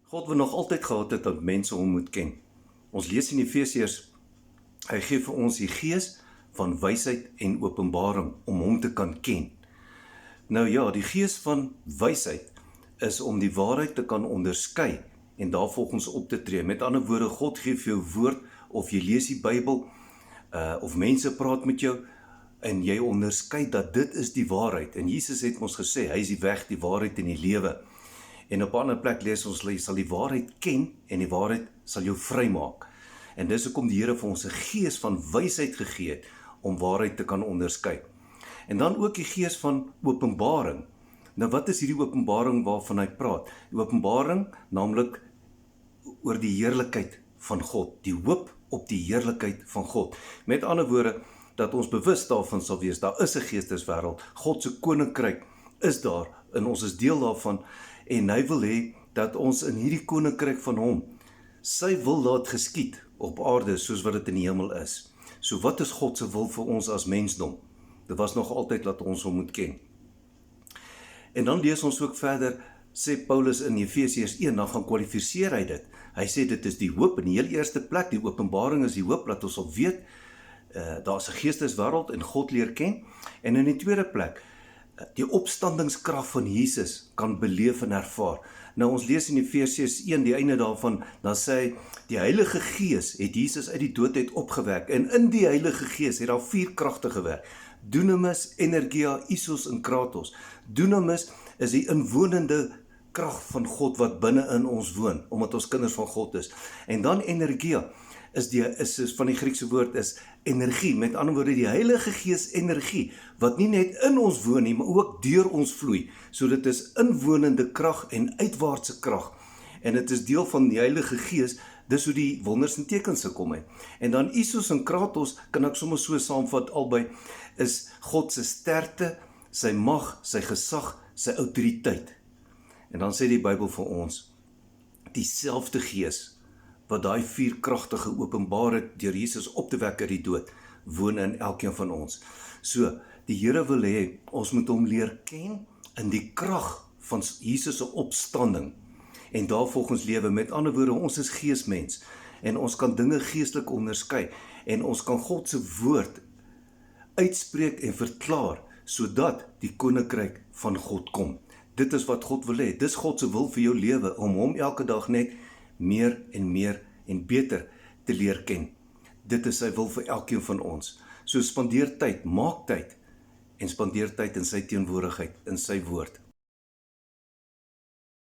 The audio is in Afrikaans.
God wil nog altyd gehad het dat mense hom moet ken. Ons lees in Efesiërs, hy gee vir ons die gees van wysheid en openbaring om hom te kan ken. Nou ja, die gees van wysheid is om die waarheid te kan onderskei en daarvolgens op te tree. Met ander woorde, God gee vir jou woord, of jy lees die Bybel, of mense praat met jou, en jy onderskei dat dit is die waarheid. En Jesus het ons gesê, hy is die weg, die waarheid en die lewe. En op 'n ander plek lees ons, jy sal die waarheid ken, en die waarheid sal jou vrymaak. En dis hoekom die Here vir ons 'n gees van wysheid gegee het, om waarheid te kan onderskei. En dan ook die gees van openbaring. Nou wat is hierdie openbaring waarvan hy praat? Die openbaring, naamlik oor die heerlikheid van God, die hoop op die heerlikheid van God. Met ander woorde, dat ons bewus daarvan sal wees, daar is 'n geesteswêreld, God se koninkryk is daar, en ons is deel daarvan, en hy wil hê dat ons in hierdie koninkryk van hom, sy wil laat geskied op aarde, soos wat dit in die hemel is. So wat is God se wil vir ons as mensdom? Dit was nog altyd dat ons hom moet ken. En dan lees ons ook verder, sê Paulus in Efesiërs 1, dan gaan kwalifiseer hy dit. Hy sê dit is die hoop in die heel eerste plek, die openbaring is die hoop, dat ons sal weet, daar is 'n geesteswêreld en God leer ken. En in die tweede plek, die opstandingskrag van Jesus kan beleef en ervaar. Nou ons lees in Efesiërs 1, die einde daarvan, dan sê hy, die Heilige Gees het Jesus uit die dood uit opgewek, en in die Heilige Gees het daar 4 kragte gewerk. Dunamis, energia, isos en kratos. Dunamis is die inwonende krag van God wat binne in ons woon, omdat ons kinders van God is. En dan energia is van die Griekse woord is energie, met ander woorde die Heilige Gees energie, wat nie net in ons woon nie, maar ook deur ons vloei. So dit is inwonende krag en uitwaartse krag. En dit is deel van die Heilige Gees, dis hoe die wonders en tekens se kom uit. En dan isos en kratos, kan ek sommer so saamvat albei, is God se sterkte, sy mag, sy gesag, sy autoriteit. En dan sê die Bybel vir ons, dieselfde Gees, wat daai 4 kragtige openbaar het deur Jesus op te wek uit die dood, woon in elkeen van ons. So, die Here wil hê, ons moet hom leer ken in die krag van Jesus se opstanding, en daarvolgens lewe. Met ander woorde, ons is geesmens, en ons kan dinge geestelik onderskei, en ons kan God se woord uitspreek en verklaar, sodat die koninkryk van God kom. Dit is wat God wil hê, dis God se wil vir jou lewe, om hom elke dag net meer en beter te leer ken. Dit is sy wil vir elkeen van ons. So spandeer tyd, maak tyd, en spandeer tyd in sy teenwoordigheid, in sy woord.